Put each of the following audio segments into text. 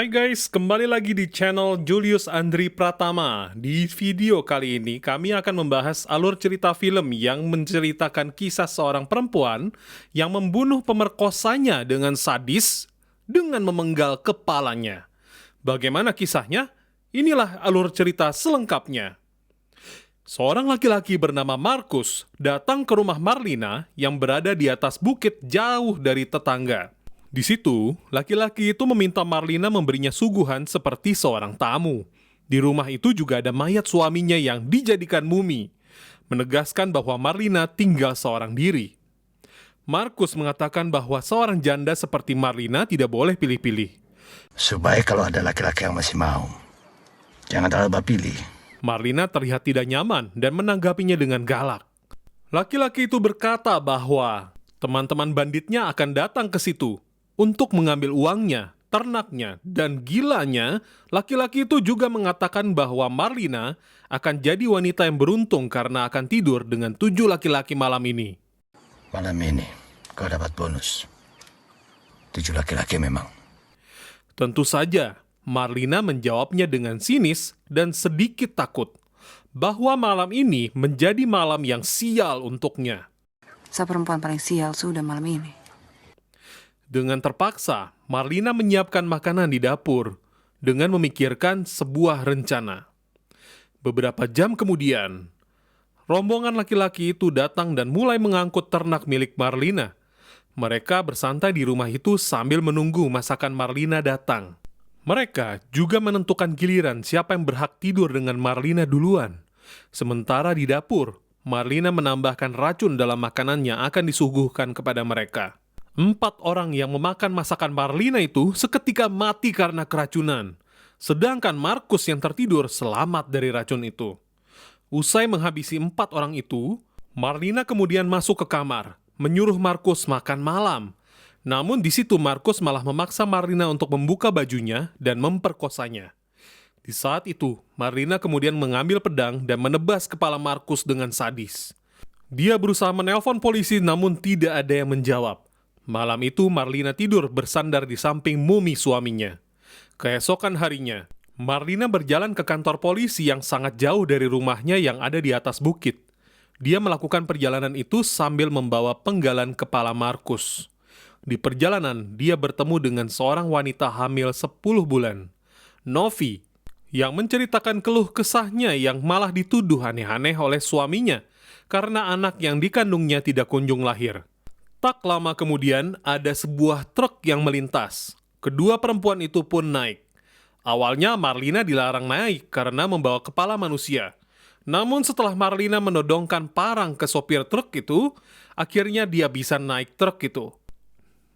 Hai guys, kembali lagi di channel Julius Andri Pratama. Di video kali ini kami akan membahas alur cerita film yang menceritakan kisah seorang perempuan yang membunuh pemerkosanya dengan sadis dengan memenggal kepalanya. Bagaimana kisahnya? Inilah alur cerita selengkapnya. Seorang laki-laki bernama Markus datang ke rumah Marlina yang berada di atas bukit jauh dari tetangga. Di situ, laki-laki itu meminta Marlina memberinya suguhan seperti seorang tamu. Di rumah itu juga ada mayat suaminya yang dijadikan mumi, menegaskan bahwa Marlina tinggal seorang diri. Markus mengatakan bahwa seorang janda seperti Marlina tidak boleh pilih-pilih. Supaya kalau ada laki-laki yang masih mau, jangan terlalu pilih. Marlina terlihat tidak nyaman dan menanggapinya dengan galak. Laki-laki itu berkata bahwa teman-teman banditnya akan datang ke situ untuk mengambil uangnya, ternaknya, dan gilanya. Laki-laki itu juga mengatakan bahwa Marlina akan jadi wanita yang beruntung karena akan tidur dengan 7 laki-laki malam ini. Malam ini, kau dapat bonus. 7 laki-laki memang. Tentu saja, Marlina menjawabnya dengan sinis dan sedikit takut bahwa malam ini menjadi malam yang sial untuknya. Saya perempuan paling sial sudah malam ini. Dengan terpaksa, Marlina menyiapkan makanan di dapur dengan memikirkan sebuah rencana. Beberapa jam kemudian, rombongan laki-laki itu datang dan mulai mengangkut ternak milik Marlina. Mereka bersantai di rumah itu sambil menunggu masakan Marlina datang. Mereka juga menentukan giliran siapa yang berhak tidur dengan Marlina duluan. Sementara di dapur, Marlina menambahkan racun dalam makanan yang akan disuguhkan kepada mereka. 4 orang yang memakan masakan Marlina itu seketika mati karena keracunan. Sedangkan Markus yang tertidur selamat dari racun itu. Usai menghabisi 4 orang itu, Marlina kemudian masuk ke kamar, menyuruh Markus makan malam. Namun di situ Markus malah memaksa Marlina untuk membuka bajunya dan memperkosanya. Di saat itu, Marlina kemudian mengambil pedang dan menebas kepala Markus dengan sadis. Dia berusaha menelpon polisi namun tidak ada yang menjawab. Malam itu Marlina tidur bersandar di samping mumi suaminya. Keesokan harinya, Marlina berjalan ke kantor polisi yang sangat jauh dari rumahnya yang ada di atas bukit. Dia melakukan perjalanan itu sambil membawa penggalan kepala Markus. Di perjalanan, dia bertemu dengan seorang wanita hamil 10 bulan, Novi, yang menceritakan keluh kesahnya yang malah dituduh aneh-aneh oleh suaminya karena anak yang dikandungnya tidak kunjung lahir. Tak lama kemudian, ada sebuah truk yang melintas. Kedua perempuan itu pun naik. Awalnya Marlina dilarang naik karena membawa kepala manusia. Namun setelah Marlina menodongkan parang ke sopir truk itu, akhirnya dia bisa naik truk itu.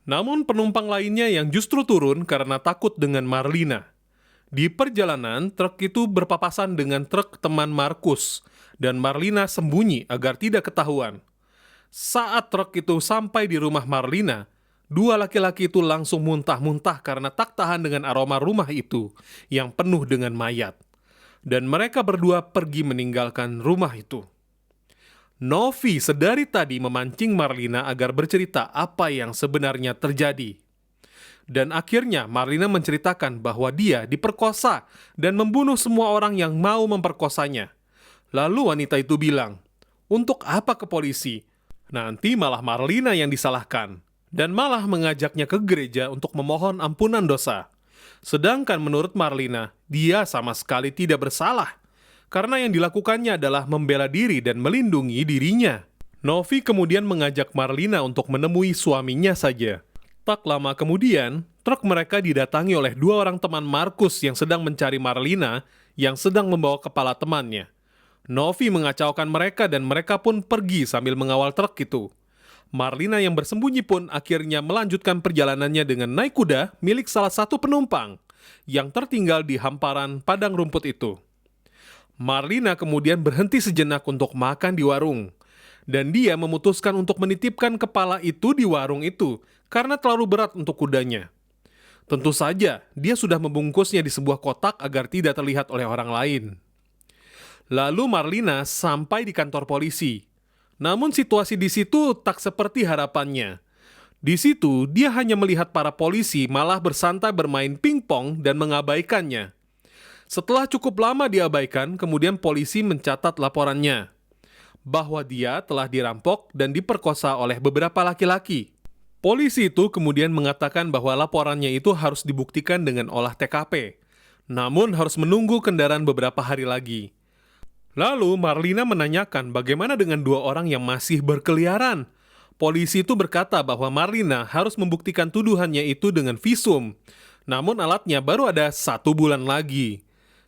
Namun penumpang lainnya yang justru turun karena takut dengan Marlina. Di perjalanan, truk itu berpapasan dengan truk teman Markus, dan Marlina sembunyi agar tidak ketahuan. Saat truk itu sampai di rumah Marlina, 2 laki-laki itu langsung muntah-muntah karena tak tahan dengan aroma rumah itu yang penuh dengan mayat. Dan mereka berdua pergi meninggalkan rumah itu. Novi sedari tadi memancing Marlina agar bercerita apa yang sebenarnya terjadi. Dan akhirnya Marlina menceritakan bahwa dia diperkosa dan membunuh semua orang yang mau memperkosanya. Lalu wanita itu bilang, "Untuk apa ke polisi? Nanti malah Marlina yang disalahkan." Dan malah mengajaknya ke gereja untuk memohon ampunan dosa. Sedangkan menurut Marlina, dia sama sekali tidak bersalah. Karena yang dilakukannya adalah membela diri dan melindungi dirinya. Novi kemudian mengajak Marlina untuk menemui suaminya saja. Tak lama kemudian, truk mereka didatangi oleh 2 orang teman Markus yang sedang mencari Marlina yang sedang membawa kepala temannya. Novi mengacaukan mereka dan mereka pun pergi sambil mengawal truk itu. Marlina yang bersembunyi pun akhirnya melanjutkan perjalanannya dengan naik kuda milik salah satu penumpang yang tertinggal di hamparan padang rumput itu. Marlina kemudian berhenti sejenak untuk makan di warung. Dan dia memutuskan untuk menitipkan kepala itu di warung itu karena terlalu berat untuk kudanya. Tentu saja, dia sudah membungkusnya di sebuah kotak agar tidak terlihat oleh orang lain. Lalu Marlina sampai di kantor polisi. Namun situasi di situ tak seperti harapannya. Di situ, dia hanya melihat para polisi malah bersantai bermain pingpong dan mengabaikannya. Setelah cukup lama diabaikan, kemudian polisi mencatat laporannya bahwa dia telah dirampok dan diperkosa oleh beberapa laki-laki. Polisi itu kemudian mengatakan bahwa laporannya itu harus dibuktikan dengan olah TKP, namun harus menunggu kendaraan beberapa hari lagi. Lalu Marlina menanyakan bagaimana dengan 2 orang yang masih berkeliaran. Polisi itu berkata bahwa Marlina harus membuktikan tuduhannya itu dengan visum, namun alatnya baru ada 1 bulan lagi.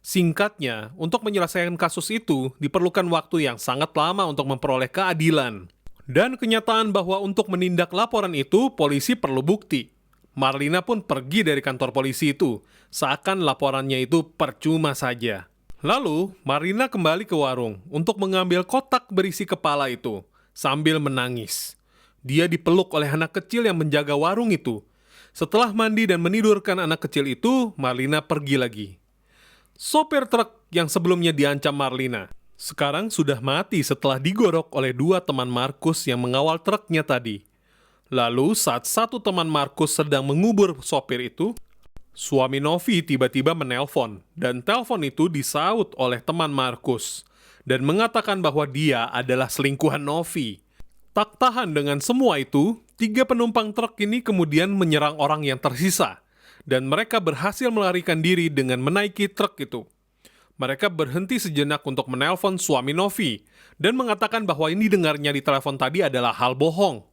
Singkatnya, untuk menyelesaikan kasus itu diperlukan waktu yang sangat lama untuk memperoleh keadilan. Dan kenyataan bahwa untuk menindak laporan itu, polisi perlu bukti. Marlina pun pergi dari kantor polisi itu, seakan laporannya itu percuma saja. Lalu, Marlina kembali ke warung untuk mengambil kotak berisi kepala itu, sambil menangis. Dia dipeluk oleh anak kecil yang menjaga warung itu. Setelah mandi dan menidurkan anak kecil itu, Marlina pergi lagi. Sopir truk yang sebelumnya diancam Marlina sekarang sudah mati setelah digorok oleh 2 teman Markus yang mengawal truknya tadi. Lalu saat satu teman Markus sedang mengubur sopir itu, suami Novi tiba-tiba menelpon dan telepon itu disaut oleh teman Markus dan mengatakan bahwa dia adalah selingkuhan Novi. Tak tahan dengan semua itu, 3 penumpang truk ini kemudian menyerang orang yang tersisa dan mereka berhasil melarikan diri dengan menaiki truk itu. Mereka berhenti sejenak untuk menelpon suami Novi dan mengatakan bahwa ini dengarnya di telepon tadi adalah hal bohong.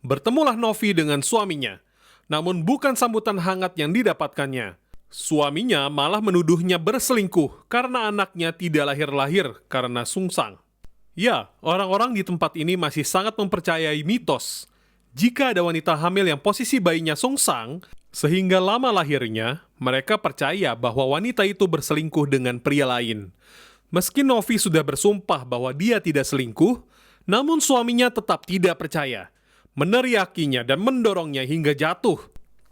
Bertemulah Novi dengan suaminya, namun bukan sambutan hangat yang didapatkannya. Suaminya malah menuduhnya berselingkuh karena anaknya tidak lahir-lahir karena sungsang. Ya, orang-orang di tempat ini masih sangat mempercayai mitos. Jika ada wanita hamil yang posisi bayinya sungsang, sehingga lama lahirnya, mereka percaya bahwa wanita itu berselingkuh dengan pria lain. Meski Novi sudah bersumpah bahwa dia tidak selingkuh, namun suaminya tetap tidak percaya, meneriakinya dan mendorongnya hingga jatuh.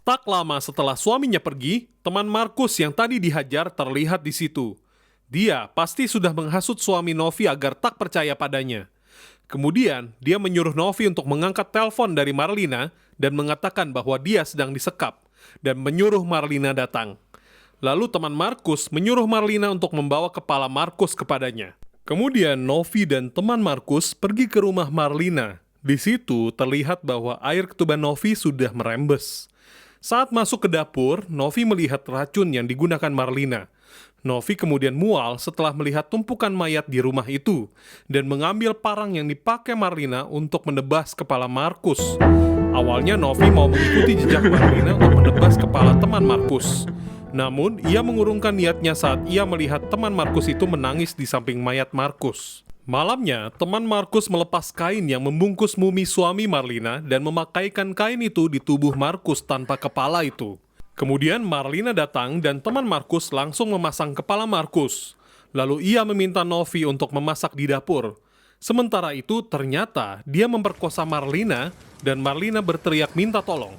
Tak lama setelah suaminya pergi, teman Markus yang tadi dihajar terlihat di situ. Dia pasti sudah menghasut suami Novi agar tak percaya padanya. Kemudian, dia menyuruh Novi untuk mengangkat telepon dari Marlina dan mengatakan bahwa dia sedang disekap dan menyuruh Marlina datang. Lalu teman Markus menyuruh Marlina untuk membawa kepala Markus kepadanya. Kemudian Novi dan teman Markus pergi ke rumah Marlina. Di situ terlihat bahwa air ketuban Novi sudah merembes. Saat masuk ke dapur, Novi melihat racun yang digunakan Marlina. Novi kemudian mual setelah melihat tumpukan mayat di rumah itu dan mengambil parang yang dipakai Marlina untuk menebas kepala Markus. Awalnya Novi mau mengikuti jejak Marlina untuk menebas kepala teman Markus. Namun, ia mengurungkan niatnya saat ia melihat teman Markus itu menangis di samping mayat Markus. Malamnya, teman Markus melepas kain yang membungkus mumi suami Marlina dan memakaikan kain itu di tubuh Markus tanpa kepala itu. Kemudian Marlina datang dan teman Markus langsung memasang kepala Markus. Lalu ia meminta Novi untuk memasak di dapur. Sementara itu ternyata dia memperkosa Marlina dan Marlina berteriak minta tolong.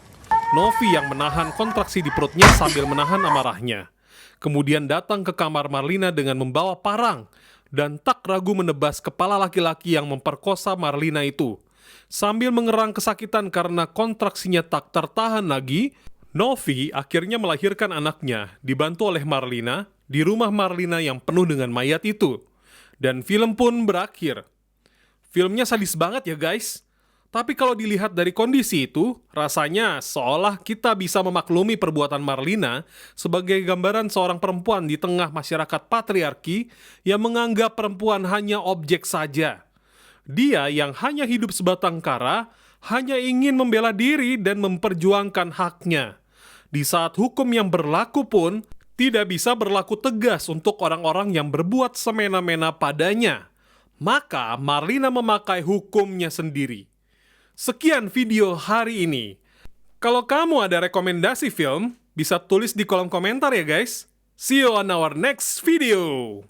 Novi yang menahan kontraksi di perutnya sambil menahan amarahnya. Kemudian datang ke kamar Marlina dengan membawa parang dan tak ragu menebas kepala laki-laki yang memperkosa Marlina itu. Sambil mengerang kesakitan karena kontraksinya tak tertahan lagi, Novi akhirnya melahirkan anaknya, dibantu oleh Marlina, di rumah Marlina yang penuh dengan mayat itu. Dan film pun berakhir. Filmnya sadis banget ya guys. Tapi kalau dilihat dari kondisi itu, rasanya seolah kita bisa memaklumi perbuatan Marlina sebagai gambaran seorang perempuan di tengah masyarakat patriarki yang menganggap perempuan hanya objek saja. Dia yang hanya hidup sebatang kara, hanya ingin membela diri dan memperjuangkan haknya. Di saat hukum yang berlaku pun tidak bisa berlaku tegas untuk orang-orang yang berbuat semena-mena padanya. Maka Marlina memakai hukumnya sendiri. Sekian video hari ini. Kalau kamu ada rekomendasi film, bisa tulis di kolom komentar ya guys. See you on our next video.